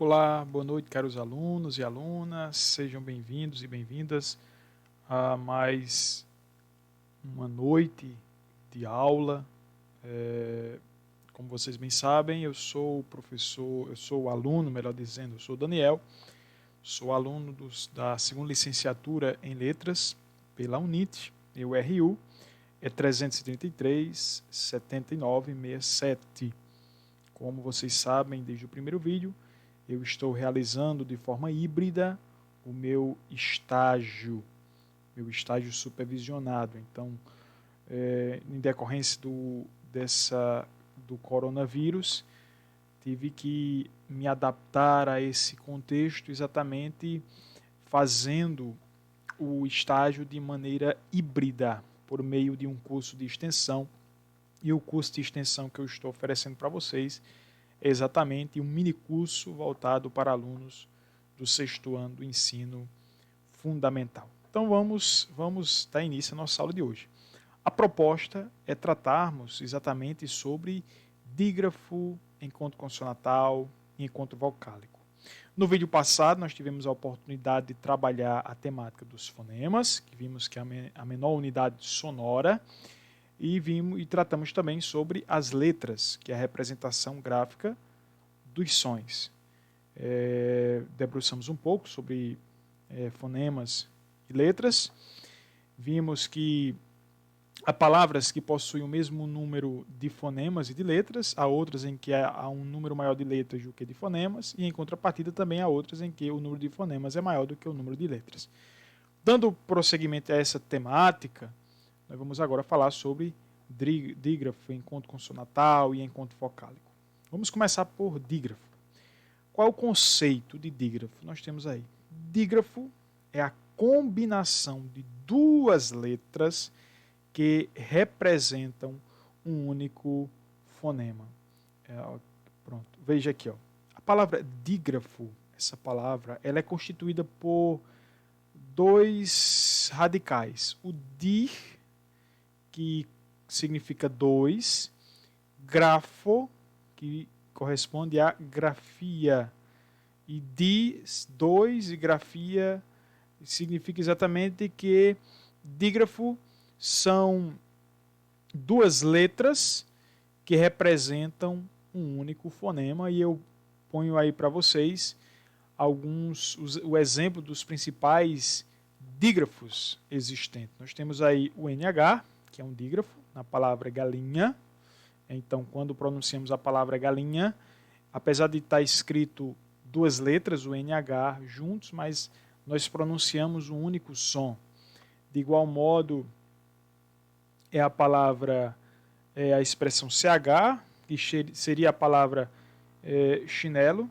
Olá, boa noite, caros alunos e alunas, sejam bem-vindos e bem-vindas a mais uma noite de aula. Como vocês bem sabem, eu sou o professor, eu sou o aluno, melhor dizendo, eu sou o Daniel, sou aluno da segunda licenciatura em Letras pela UNIT, EURU, é 333 79 67. Como vocês sabem desde o primeiro vídeo, eu estou realizando de forma híbrida o meu estágio supervisionado. Então, em decorrência do coronavírus, tive que me adaptar a esse contexto exatamente fazendo o estágio de maneira híbrida, por meio de um curso de extensão. E o curso de extensão que eu estou oferecendo para vocês é exatamente um mini curso voltado para alunos do sexto ano do ensino fundamental. Então vamos dar início à nossa aula de hoje. A proposta é tratarmos exatamente sobre dígrafo, encontro consonantal e encontro vocálico. No vídeo passado nós tivemos a oportunidade de trabalhar a temática dos fonemas, que vimos que é a menor unidade sonora, e tratamos também sobre as letras, que é a representação gráfica dos sons. Debruçamos um pouco sobre fonemas e letras. Vimos que há palavras que possuem o mesmo número de fonemas e de letras, há outras em que há um número maior de letras do que de fonemas, e em contrapartida também há outras em que o número de fonemas é maior do que o número de letras. Dando prosseguimento a essa temática, nós vamos agora falar sobre dígrafo, encontro consonantal e encontro vocálico. Vamos começar por dígrafo. Qual é o conceito de dígrafo? Nós temos aí. Dígrafo é a combinação de duas letras que representam um único fonema. Pronto. Veja aqui, ó. A palavra dígrafo, essa palavra, ela é constituída por dois radicais. O dir, que significa dois, grafo, que corresponde a grafia, e dois e grafia significa exatamente que dígrafo são duas letras que representam um único fonema, e eu ponho aí para vocês o exemplo dos principais dígrafos existentes. Nós temos aí o NH, que é um dígrafo, na palavra galinha. Então, quando pronunciamos a palavra galinha, apesar de estar escrito duas letras, o NH, juntos, mas nós pronunciamos um único som. De igual modo, é a palavra, a expressão CH, que seria a palavra chinelo.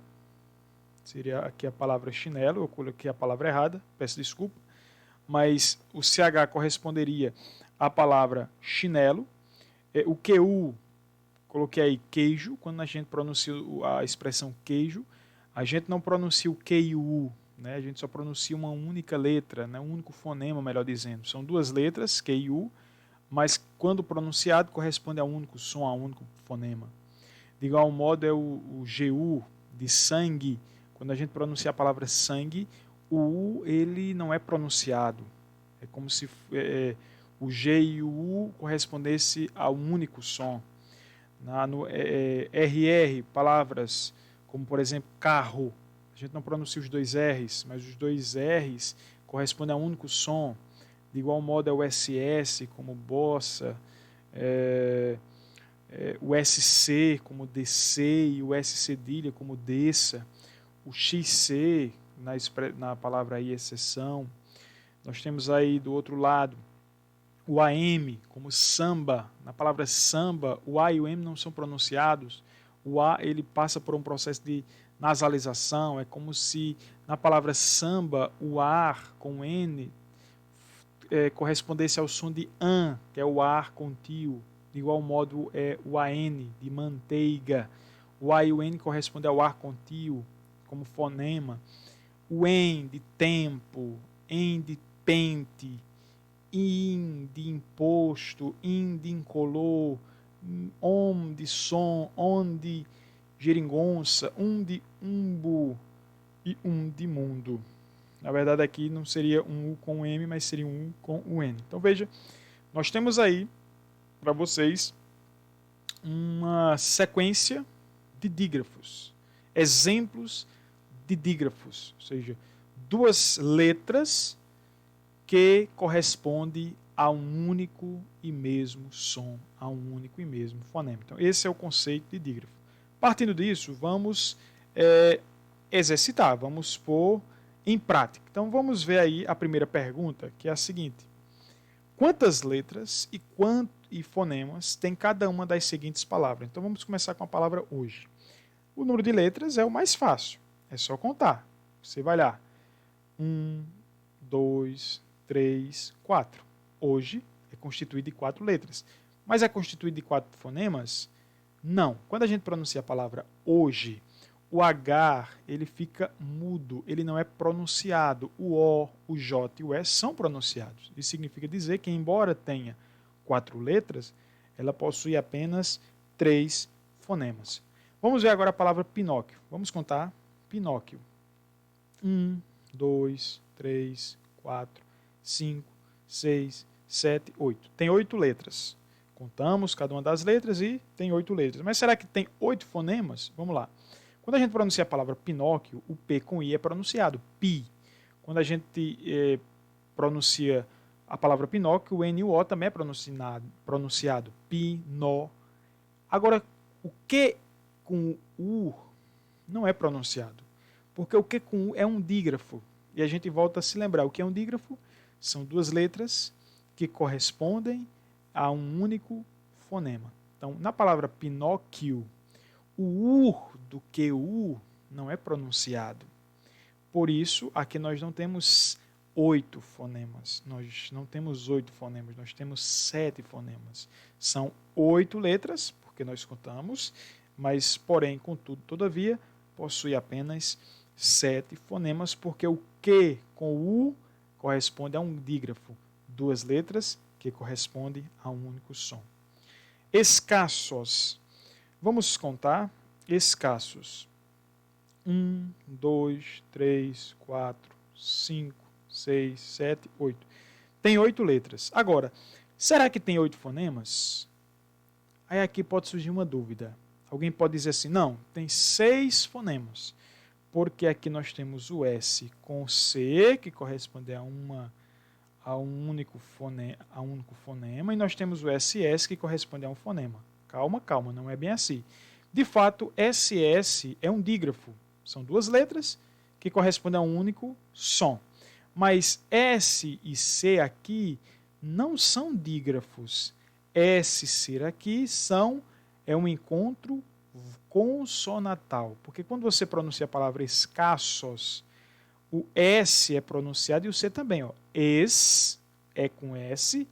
Seria aqui a palavra chinelo, eu coloquei a palavra errada, peço desculpa. Mas o CH corresponderia à palavra chinelo. O QU, coloquei aí queijo. Quando a gente pronuncia a expressão queijo, a gente não pronuncia o QU, né? A gente só pronuncia uma única letra, né? Um único fonema, melhor dizendo. São duas letras, QU, mas quando pronunciado corresponde a um único som, a um único fonema. De igual modo é o GU, de sangue. Quando a gente pronuncia a palavra sangue, o U ele não é pronunciado. É como se o G e o U correspondesse a um único som. No RR, palavras como, por exemplo, carro. A gente não pronuncia os dois R's, mas os dois R's correspondem a um único som. De igual modo é o SS, como bossa, o SC, como descer, e o S cedilha, como desça. O XC, na palavra aí, exceção. Nós temos aí do outro lado o AM, como samba. Na palavra samba, o A e o M não são pronunciados. O A ele passa por um processo de nasalização. É como se na palavra samba, o ar com N correspondesse ao som de an, que é o ar com tio. De igual modo, é o AN, de manteiga. O A e o N correspondem ao ar com tio, como fonema. O EN de tempo, EN de pente, IN de imposto, IN de incolor, OM de som, ON de geringonça, de umbo e de mundo. Na verdade, aqui não seria um U com o M, mas seria um U com o N. Então, veja, nós temos aí para vocês uma sequência de dígrafos, exemplos de dígrafos, ou seja, duas letras que correspondem a um único e mesmo som, a um único e mesmo fonema. Então, esse é o conceito de dígrafo. Partindo disso, vamos exercitar, vamos pôr em prática. Então, vamos ver aí a primeira pergunta, que é a seguinte: quantas letras e fonemas tem cada uma das seguintes palavras? Então, vamos começar com a palavra hoje. O número de letras é o mais fácil, é só contar. Você vai lá, 1, 2, 3, 4. Hoje é constituído de 4 letras. Mas é constituído de 4 fonemas? Não. Quando a gente pronuncia a palavra hoje, o H ele fica mudo, ele não é pronunciado. O O, o J e o S são pronunciados. Isso significa dizer que, embora tenha 4 letras, ela possui apenas 3 fonemas. Vamos ver agora a palavra Pinóquio. Vamos contar. Pinóquio. 1, 2, 3, 4, 5, 6, 7, 8. Tem 8 letras. Contamos cada uma das letras e tem 8 letras. Mas será que tem 8 fonemas? Vamos lá. Quando a gente pronuncia a palavra Pinóquio, o P com I é pronunciado. Pi. Quando a gente pronuncia a palavra Pinóquio, o N e o O também é pronunciado. Pinó. Agora, o Q com U não é pronunciado. Porque o Q com U é um dígrafo. E a gente volta a se lembrar. O que é um dígrafo? São duas letras que correspondem a um único fonema. Então, na palavra Pinóquio, o U do QU não é pronunciado. Por isso, aqui nós não temos 8 fonemas. Nós não temos 8 fonemas, nós temos 7 fonemas. São 8 letras, porque nós contamos, mas, porém, contudo, todavia, possui apenas 7 fonemas, porque o Q com o U corresponde a um dígrafo. Duas letras que correspondem a um único som. Escassos. Vamos contar. Escassos. 1, 2, 3, 4, 5, 6, 7, 8. Tem 8 letras. Agora, será que tem 8 fonemas? Aí aqui pode surgir uma dúvida. Alguém pode dizer assim, não, tem 6 fonemas. Porque aqui nós temos o S com o C, que corresponde a um único fonema, e nós temos o SS, que corresponde a um fonema. Calma, calma, não é bem assim. De fato, SS é um dígrafo. São duas letras que correspondem a um único som. Mas S e C aqui não são dígrafos. S e C aqui é um encontro consonatal. Porque quando você pronuncia a palavra escassos, o S é pronunciado e o C também. Ó. Es é com S,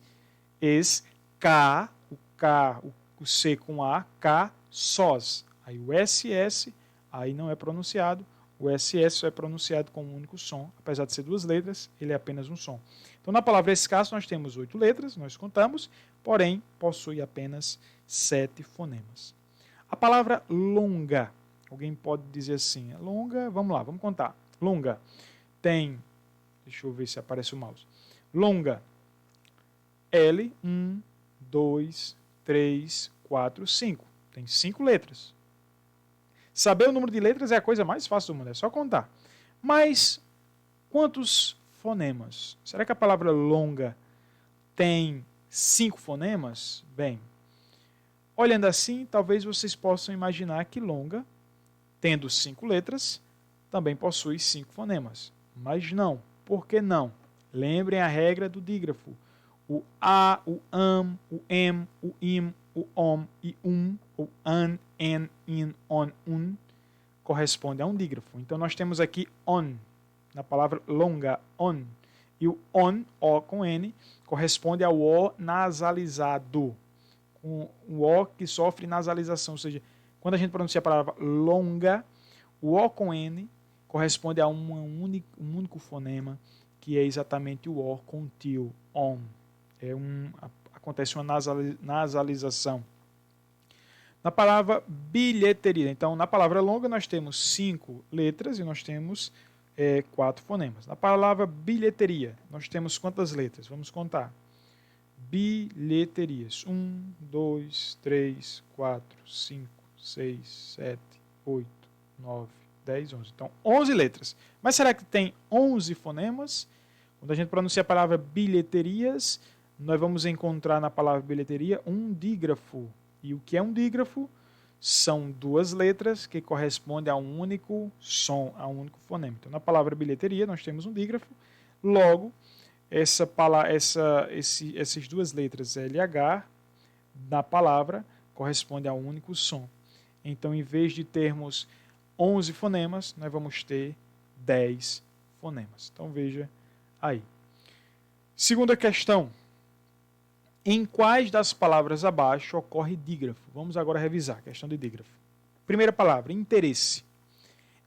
o C com A, K, sós. Aí o SS, aí não é pronunciado, o SS só é pronunciado com um único som, apesar de ser duas letras, ele é apenas um som. Então, na palavra escasso, nós temos 8 letras, nós contamos, porém, possui apenas 7 fonemas. A palavra longa, alguém pode dizer assim, longa, vamos lá, vamos contar. Longa tem, deixa eu ver se aparece o mouse, longa, L, 1, 2, 3, 4, 5. Tem 5 letras. Saber o número de letras é a coisa mais fácil do mundo, é só contar. Mas quantos fonemas? Será que a palavra longa tem 5 fonemas? Bem, olhando assim, talvez vocês possam imaginar que longa, tendo 5 letras, também possui 5 fonemas. Mas não. Por que não? Lembrem a regra do dígrafo. O A, o AM, o M, o IM, o OM e o AN, EN, IN, ON, UN, corresponde a um dígrafo. Então, nós temos aqui ON, na palavra longa, ON. E o ON, O com N, corresponde ao O nasalizado. O O que sofre nasalização. Ou seja, quando a gente pronuncia a palavra longa, o O com N corresponde a um único fonema, que é exatamente o O contínuo, ON. Acontece uma nasalização. Na palavra bilheteria, então, na palavra longa nós temos 5 letras e nós temos 4 fonemas. Na palavra bilheteria, nós temos quantas letras? Vamos contar. Bilheterias. 1, 2, 3, 4, 5, 6, 7, 8, 9, 10, 11. Então, 11 letras. Mas será que tem 11 fonemas? Quando a gente pronuncia a palavra bilheterias, nós vamos encontrar na palavra bilheteria um dígrafo. E o que é um dígrafo? São 2 letras que correspondem a um único som, a um único fonema. Então, na palavra bilheteria, nós temos um dígrafo. Logo, essas 2 letras LH na palavra corresponde a um único som. Então, em vez de termos 11 fonemas, nós vamos ter 10 fonemas. Então, veja aí. Segunda questão. Em quais das palavras abaixo ocorre dígrafo? Vamos agora revisar a questão de dígrafo. Primeira palavra, interesse.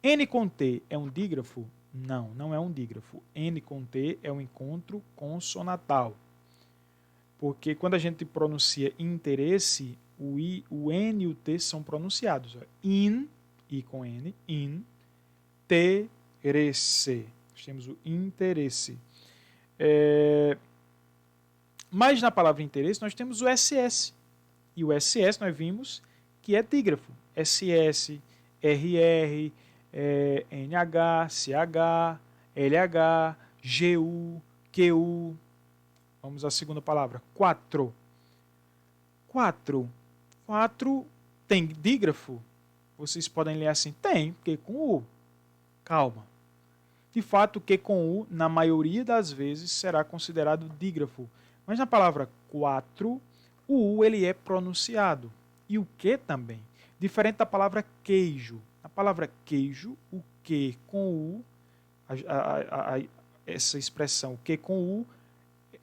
N com T é um dígrafo? Não, não é um dígrafo. N com T é um encontro consonatal. Porque quando a gente pronuncia interesse, o N e o T são pronunciados. In, I com N, in, teresse. Nós temos o interesse. Mas na palavra interesse nós temos o SS. E o SS nós vimos que é dígrafo. SS, RR, NH, CH, LH, GU, QU. Vamos à segunda palavra. 4. 4. 4 tem dígrafo? Vocês podem ler assim. Tem, porque com U. Calma. De fato, o Q com U, na maioria das vezes, será considerado dígrafo. Mas na palavra 4, o U ele é pronunciado. E o Q também. Diferente da palavra queijo. Na palavra queijo, o Q com U, essa expressão, o Q com U,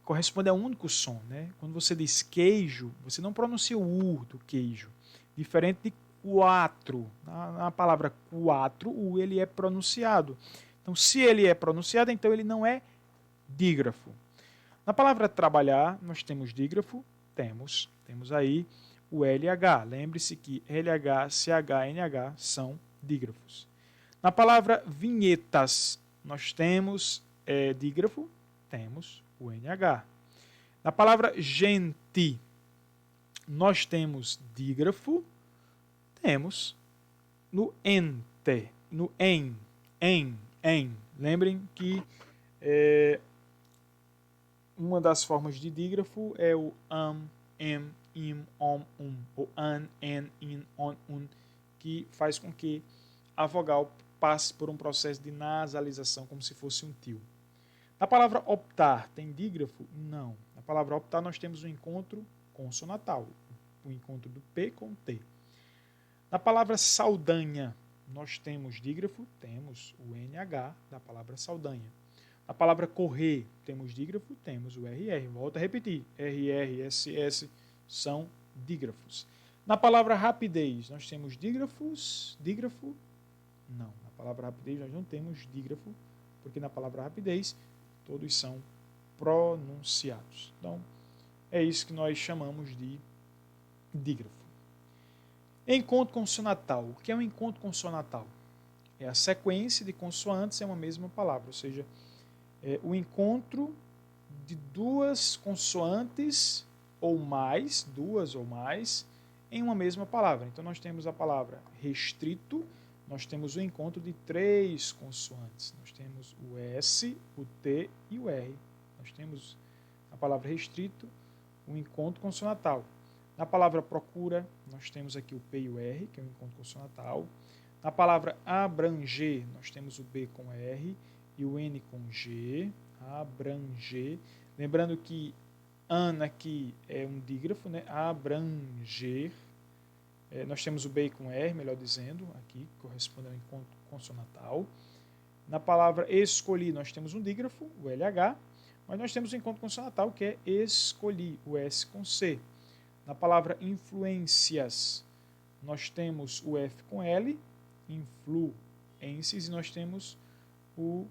corresponde a um único som. Né? Quando você diz queijo, você não pronuncia o U do queijo. Diferente de 4. Na palavra 4, o U ele é pronunciado. Então, se ele é pronunciado, então ele não é dígrafo. Na palavra trabalhar, nós temos dígrafo? Temos aí o LH. Lembre-se que LH, CH, NH são dígrafos. Na palavra vinhetas, nós temos dígrafo? Temos o NH. Na palavra gente, nós temos dígrafo? Temos no ente, no em. Lembrem que uma das formas de dígrafo é o em, im, om, ou an, en, in, on, que faz com que a vogal passe por um processo de nasalização, como se fosse um tio. Na palavra optar, tem dígrafo? Não. Na palavra optar, nós temos um encontro consonatal, o encontro do P com T. Na palavra saldanha, nós temos dígrafo? Temos o NH da palavra saldanha. Na palavra correr, temos dígrafo? Temos o RR. Volto a repetir. RR, SS são dígrafos. Na palavra rapidez, nós temos dígrafos? Dígrafo? Não. Na palavra rapidez, nós não temos dígrafo, porque na palavra rapidez, todos são pronunciados. Então, é isso que nós chamamos de dígrafo. Encontro consonatal. O que é um encontro consonatal? É a sequência de consoantes em uma mesma palavra, ou seja, o encontro de 2 consoantes ou mais, 2 ou mais, em uma mesma palavra. Então, nós temos a palavra restrito, nós temos o encontro de 3 consoantes. Nós temos o S, o T e o R. Nós temos a palavra restrito, o encontro consonatal. Na palavra procura, nós temos aqui o P e o R, que é o encontro consonatal. Na palavra abranger, nós temos o B com R e o N com G. Abranger. Lembrando que an aqui é um dígrafo, né? Abranger. Nós temos o B com R, melhor dizendo, aqui, que corresponde ao encontro consonatal. Na palavra escolhi, nós temos um dígrafo, o LH, mas nós temos o encontro consonatal, que é escolhi, o S com C. Na palavra influências, nós temos o F com L, influências, e nós temos o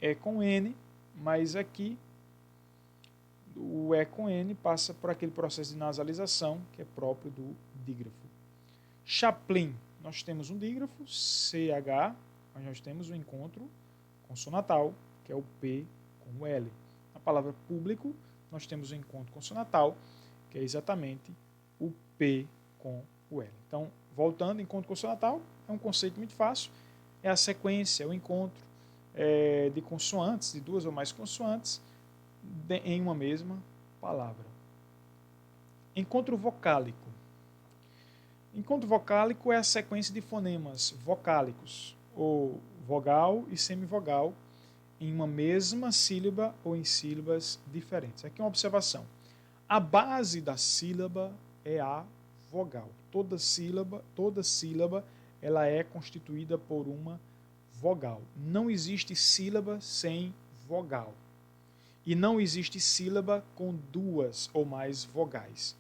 E com N, mas aqui o E com N passa por aquele processo de nasalização que é próprio do dígrafo. Chaplin, nós temos um dígrafo, CH, mas nós temos um encontro consonantal, que é o P com o L. Na palavra público, nós temos um encontro consonantal, que é exatamente o P com o L. Então, voltando, encontro consonantal é um conceito muito fácil, é a sequência, é o encontro de consoantes, de duas ou mais consoantes, em uma mesma palavra. Encontro vocálico. Encontro vocálico é a sequência de fonemas vocálicos, ou vogal e semivogal, em uma mesma sílaba ou em sílabas diferentes. Aqui é uma observação. A base da sílaba é a vogal. Toda sílaba, ela é constituída por uma vogal. Não existe sílaba sem vogal. E não existe sílaba com duas ou mais vogais.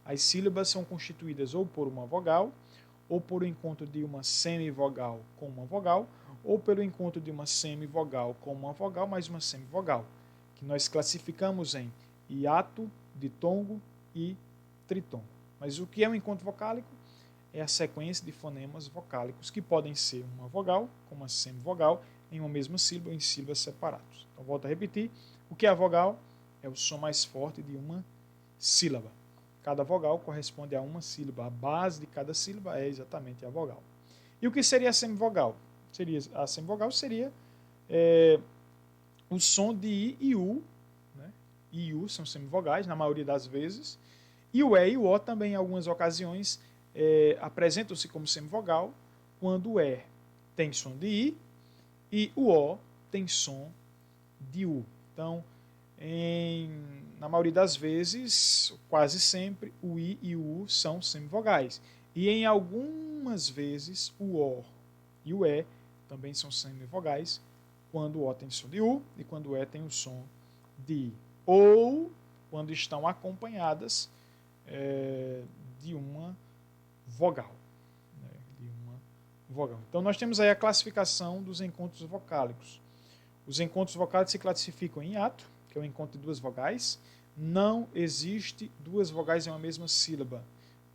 As sílabas são constituídas ou por uma vogal, ou por o encontro de uma semivogal com uma vogal, ou pelo encontro de uma semivogal com uma vogal mais uma semivogal, que nós classificamos em hiato, ditongo e tritongo. Mas o que é um encontro vocálico? É a sequência de fonemas vocálicos, que podem ser uma vogal com uma semivogal em uma mesma sílaba ou em sílabas separadas. Então, volto a repetir. O que é a vogal? É o som mais forte de uma sílaba. Cada vogal corresponde a uma sílaba. A base de cada sílaba é exatamente a vogal. E o que seria a semivogal? A semivogal seria o som de I e U. Né? I e U são semivogais, na maioria das vezes. E o E e o O também, em algumas ocasiões, apresentam-se como semivogal, quando o E tem som de I e o O tem som de U. Então, na maioria das vezes, quase sempre, o I e o U são semivogais. E em algumas vezes, o O e o E também são semivogais, quando o O tem som de U e quando o E tem o som de I. Ou quando estão acompanhadas de uma vogal. Então, nós temos aí a classificação dos encontros vocálicos. Os encontros vocálicos se classificam em hiato, que é o encontro de duas vogais. Não existe duas vogais em uma mesma sílaba.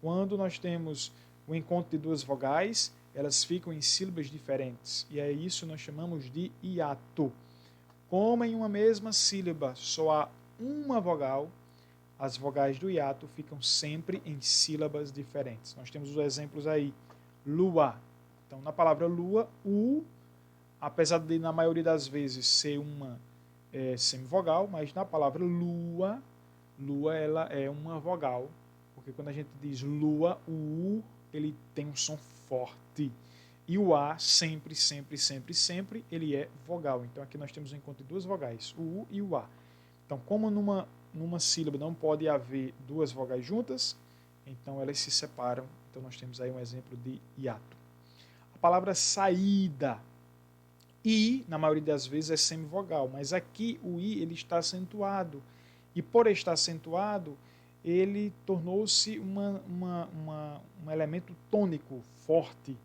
Quando nós temos o encontro de duas vogais, elas ficam em sílabas diferentes. E é isso que nós chamamos de hiato. Como em uma mesma sílaba só há uma vogal, as vogais do hiato ficam sempre em sílabas diferentes. Nós temos os exemplos aí. Lua. Então, na palavra lua, U, apesar de, na maioria das vezes, ser uma semivogal, mas na palavra lua, ela é uma vogal, porque quando a gente diz lua, o U, ele tem um som forte. E o A, sempre, ele é vogal. Então, aqui nós temos um encontro de duas vogais, o U e o A. Então, como numa sílaba não pode haver duas vogais juntas, então elas se separam. Então, nós temos aí um exemplo de hiato. A palavra saída. I, na maioria das vezes, é semivogal, mas aqui o I ele está acentuado. E por estar acentuado, ele tornou-se um elemento tônico forte.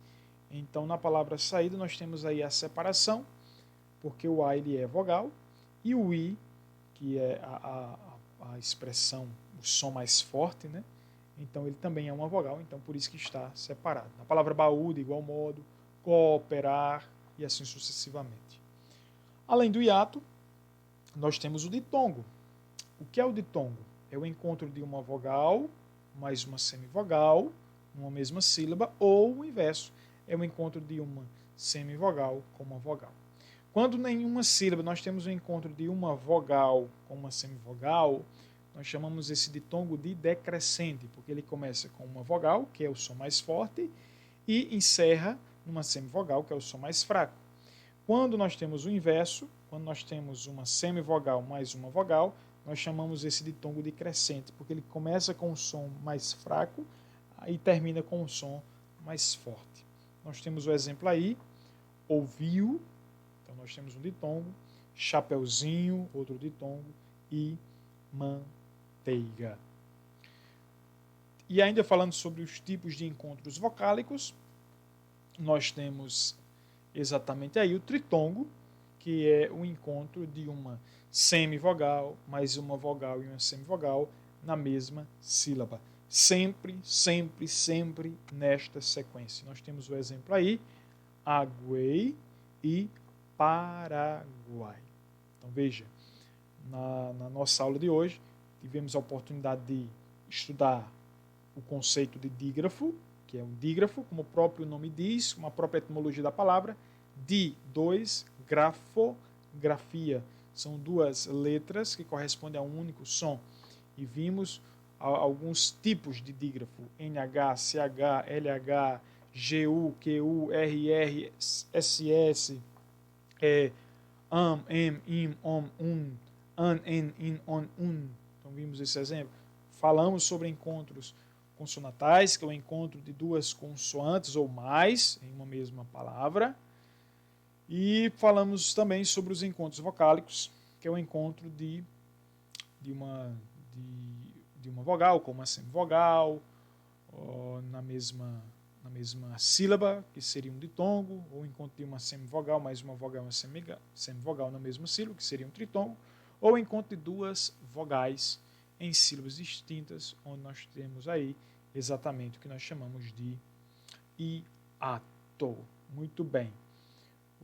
Então, na palavra saída, nós temos aí a separação, porque o A ele é vogal, e o I, que é a expressão, o som mais forte, né? Então ele também é uma vogal, então por isso que está separado. Na palavra baú, de igual modo, cooperar e assim sucessivamente. Além do hiato, nós temos o ditongo. O que é o ditongo? É o encontro de uma vogal mais uma semivogal, numa mesma sílaba, ou o inverso, é o encontro de uma semivogal com uma vogal. Quando nenhuma sílaba nós temos o encontro de uma vogal com uma semivogal, nós chamamos esse ditongo de decrescente, porque ele começa com uma vogal, que é o som mais forte, e encerra numa semivogal, que é o som mais fraco. Quando nós temos o inverso, quando nós temos uma semivogal mais uma vogal, nós chamamos esse ditongo de crescente, porque ele começa com um som mais fraco e termina com um som mais forte. Nós temos o exemplo aí, ouviu, então nós temos um ditongo, chapeuzinho, outro ditongo, e manteiga. E ainda falando sobre os tipos de encontros vocálicos, nós temos exatamente aí o tritongo, que é o encontro de uma semivogal mais uma vogal e uma semivogal na mesma sílaba. sempre, sempre, sempre nesta sequência. Nós temos o exemplo aí, Aguei e Paraguai. Então veja, na nossa aula de hoje, tivemos a oportunidade de estudar o conceito de dígrafo, que é um dígrafo, como o próprio nome diz, como a própria etimologia da palavra, dois, grafografia. São duas letras que correspondem a um único som. E vimos alguns tipos de dígrafo, NH, CH, LH, GU, QU, RR, SS, am, im, om, an, en, in, on, un. Então vimos esse exemplo. Falamos sobre encontros consonantais, que é o encontro de duas consoantes ou mais em uma mesma palavra. E falamos também sobre os encontros vocálicos, que é o encontro de uma vogal, como uma semivogal, na mesma sílaba, que seria um ditongo, ou encontro de uma semivogal mais uma vogal e uma semivogal na mesma sílaba, que seria um tritongo, ou encontro de duas vogais em sílabas distintas, onde nós temos aí exatamente o que nós chamamos de hiato. Muito bem.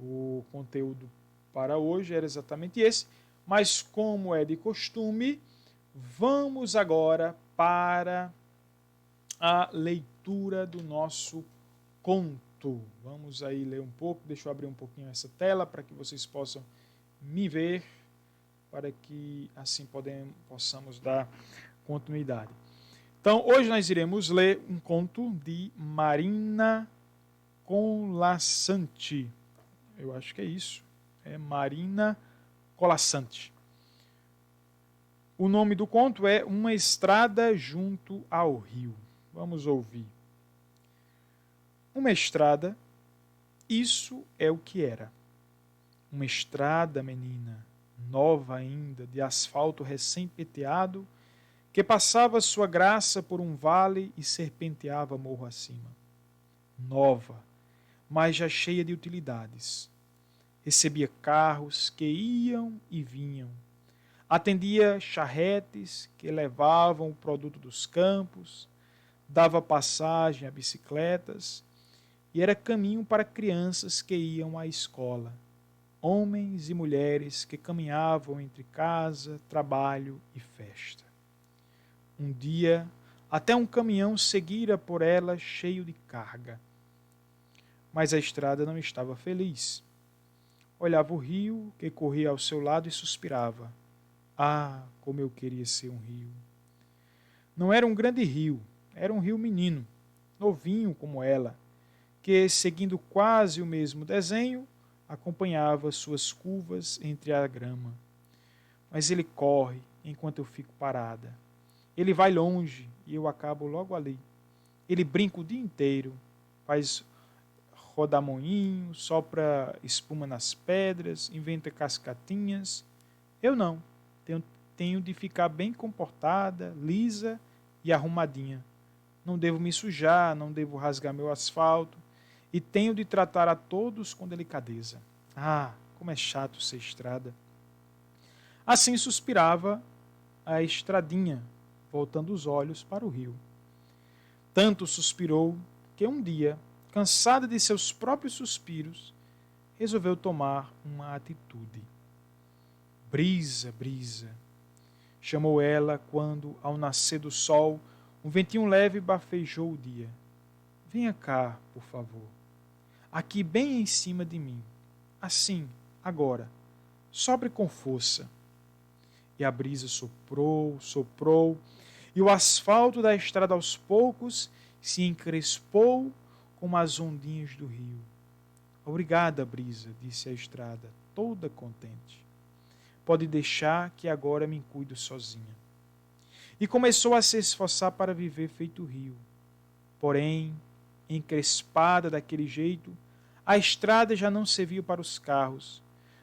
O conteúdo para hoje era exatamente esse, mas como é de costume, vamos agora para a leitura do nosso conto. Vamos aí ler um pouco, deixa eu abrir um pouquinho essa tela para que vocês possam me ver, para que assim possamos dar continuidade. Então, hoje nós iremos ler um conto de Marina Colasanti. Eu acho que é isso. É Marina Colasanti. O nome do conto é Uma Estrada Junto ao Rio. Vamos ouvir. Uma estrada, isso é o que era. Uma estrada, menina, nova ainda, de asfalto recém-peteado, que passava sua graça por um vale e serpenteava morro acima. Nova, mas já cheia de utilidades. Recebia carros que iam e vinham. Atendia charretes que levavam o produto dos campos, dava passagem a bicicletas e era caminho para crianças que iam à escola, homens e mulheres que caminhavam entre casa, trabalho e festa. Um dia, até um caminhão seguira por ela cheio de carga. Mas a estrada não estava feliz. Olhava o rio que corria ao seu lado e suspirava. Ah, como eu queria ser um rio. Não era um grande rio, era um rio menino, novinho como ela, que, seguindo quase o mesmo desenho, acompanhava suas curvas entre a grama. Mas ele corre enquanto eu fico parada. Ele vai longe e eu acabo logo ali. Ele brinca o dia inteiro, faz rodamoinho, sopra espuma nas pedras, inventa cascatinhas. Eu não. Tenho de ficar bem comportada, lisa e arrumadinha. Não devo me sujar, não devo rasgar meu asfalto e tenho de tratar a todos com delicadeza. Ah, como é chato ser estrada. Assim suspirava a estradinha, voltando os olhos para o rio. Tanto suspirou que um dia, cansada de seus próprios suspiros, resolveu tomar uma atitude. Brisa, brisa, chamou ela quando, ao nascer do sol, um ventinho leve bafejou o dia. Venha cá, por favor, aqui bem em cima de mim. Assim, agora, sobre com força. E a brisa soprou, soprou, e o asfalto da estrada aos poucos se encrespou como as ondinhas do rio. Obrigada, brisa, disse a estrada, toda contente. Pode deixar que agora me cuido sozinha. E começou a se esforçar para viver feito rio. Porém, encrespada daquele jeito, a estrada já não servia para os carros,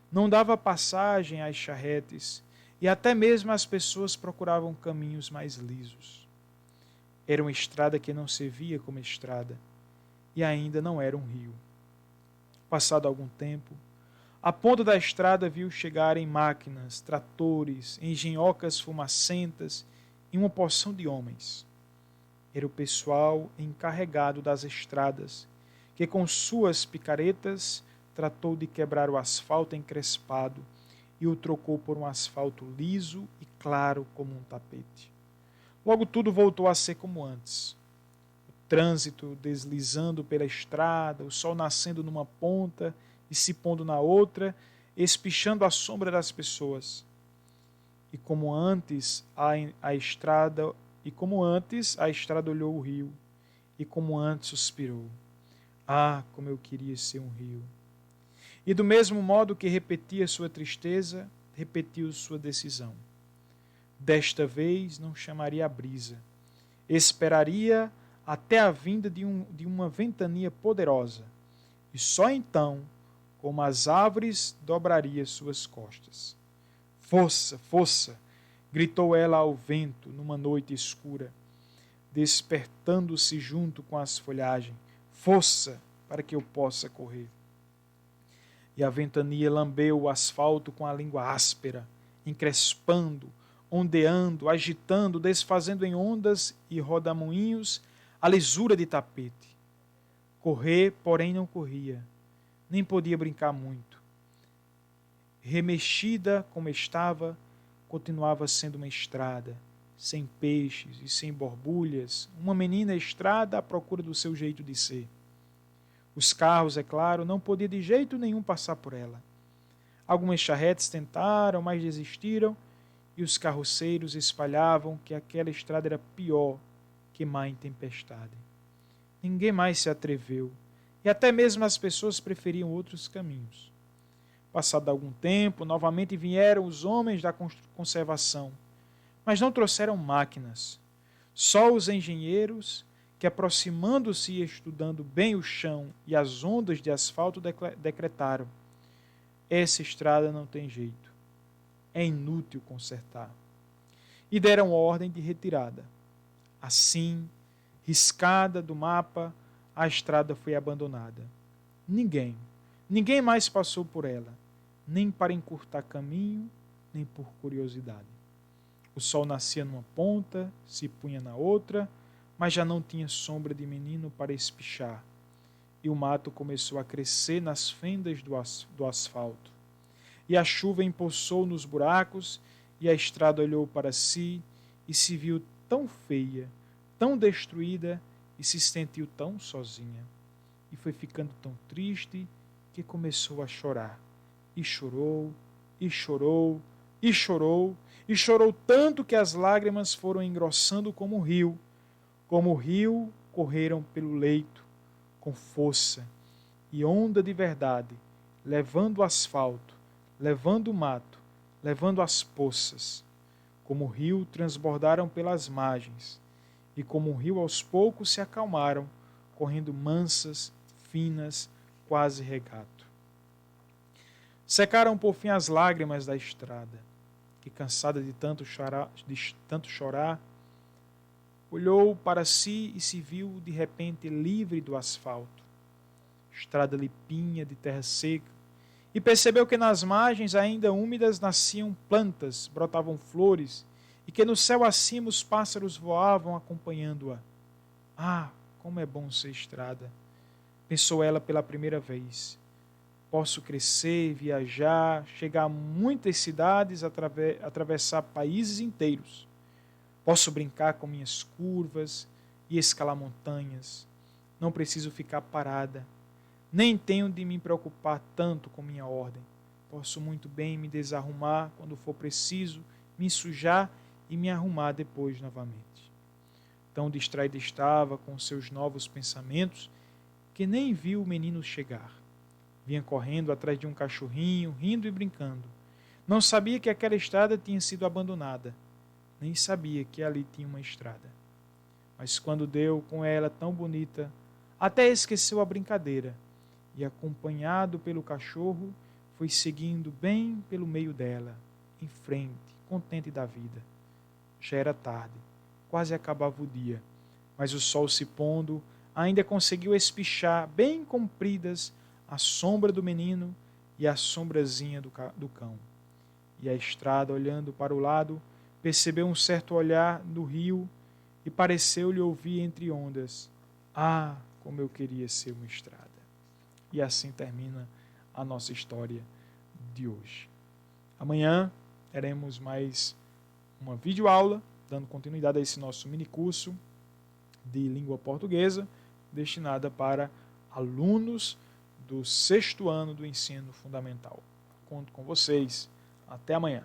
não dava passagem às charretes, e até mesmo as pessoas procuravam caminhos mais lisos. Era uma estrada que não servia como estrada, e ainda não era um rio. Passado algum tempo, a ponta da estrada viu chegarem máquinas, tratores, engenhocas fumacentas e uma porção de homens. era o pessoal encarregado das estradas, que com suas picaretas tratou de quebrar o asfalto encrespado e o trocou por um asfalto liso e claro como um tapete. Logo tudo voltou a ser como antes. O trânsito deslizando pela estrada, o sol nascendo numa ponta e se pondo na outra, espichando a sombra das pessoas. E como antes a estrada olhou o rio, e como antes suspirou: ah, como eu queria ser um rio. E do mesmo modo que repetia sua tristeza, repetiu sua decisão. Desta vez não chamaria a brisa. Esperaria até a vinda de uma ventania poderosa, e só então, como as árvores, dobraria suas costas. Força, força! Gritou ela ao vento numa noite escura, despertando-se junto com as folhagens. Força, para que eu possa correr. E a ventania lambeu o asfalto com a língua áspera, encrespando, ondeando, agitando, desfazendo em ondas e rodamuinhos a lisura de tapete. Correr, porém, não corria, nem podia brincar muito. Remexida como estava, continuava sendo uma estrada, sem peixes e sem borbulhas, uma menina estrada à procura do seu jeito de ser. Os carros, é claro, não podiam de jeito nenhum passar por ela. Algumas charretes tentaram, mas desistiram, e os carroceiros espalhavam que aquela estrada era pior que má em tempestade. Ninguém mais se atreveu, e até mesmo as pessoas preferiam outros caminhos. Passado algum tempo, novamente vieram os homens da conservação, mas não trouxeram máquinas. Só os engenheiros, que aproximando-se e estudando bem o chão e as ondas de asfalto, decretaram: essa estrada não tem jeito, é inútil consertar. E deram ordem de retirada. Assim, riscada do mapa, a estrada foi abandonada. Ninguém mais passou por ela, nem para encurtar caminho, nem por curiosidade. O sol nascia numa ponta, se punha na outra, mas já não tinha sombra de menino para espichar, e o mato começou a crescer nas fendas do asfalto. E a chuva empoçou nos buracos, e a estrada olhou para si e se viu tão feia, tão destruída, e se sentiu tão sozinha. E foi ficando tão triste que começou a chorar. E chorou, e chorou, e chorou, e chorou tanto que as lágrimas foram engrossando como o rio. Como o rio, correram pelo leito, com força e onda de verdade, levando o asfalto, levando o mato, levando as poças. Como o rio, transbordaram pelas margens, e como o rio aos poucos se acalmaram, correndo mansas, finas, quase regato. Secaram por fim as lágrimas da estrada, que, cansada de tanto chorar, olhou para si e se viu de repente livre do asfalto, estrada limpinha de terra seca, e percebeu que nas margens ainda úmidas nasciam plantas, brotavam flores, e que no céu acima os pássaros voavam acompanhando-a. Ah, como é bom ser estrada, pensou ela pela primeira vez. Posso crescer, viajar, chegar a muitas cidades, atravessar países inteiros. Posso brincar com minhas curvas e escalar montanhas. Não preciso ficar parada. Nem tenho de me preocupar tanto com minha ordem. Posso muito bem me desarrumar quando for preciso, me sujar e me arrumar depois novamente. Tão distraída estava com seus novos pensamentos que nem viu o menino chegar. Vinha correndo atrás de um cachorrinho, rindo e brincando. Não sabia que aquela estrada tinha sido abandonada. Nem sabia que ali tinha uma estrada. Mas quando deu com ela tão bonita, até esqueceu a brincadeira, e acompanhado pelo cachorro, foi seguindo bem pelo meio dela, em frente, contente da vida. Já era tarde, quase acabava o dia, mas o sol se pondo, ainda conseguiu espichar, bem compridas, a sombra do menino e a sombrazinha do cão. E a estrada, olhando para o lado, percebeu um certo olhar do rio e pareceu-lhe ouvir entre ondas: ah, como eu queria ser uma estrada. E assim termina a nossa história de hoje. Amanhã teremos mais uma videoaula, dando continuidade a esse nosso minicurso de língua portuguesa, destinada para alunos do 6º ano do ensino fundamental. Conto com vocês. Até amanhã.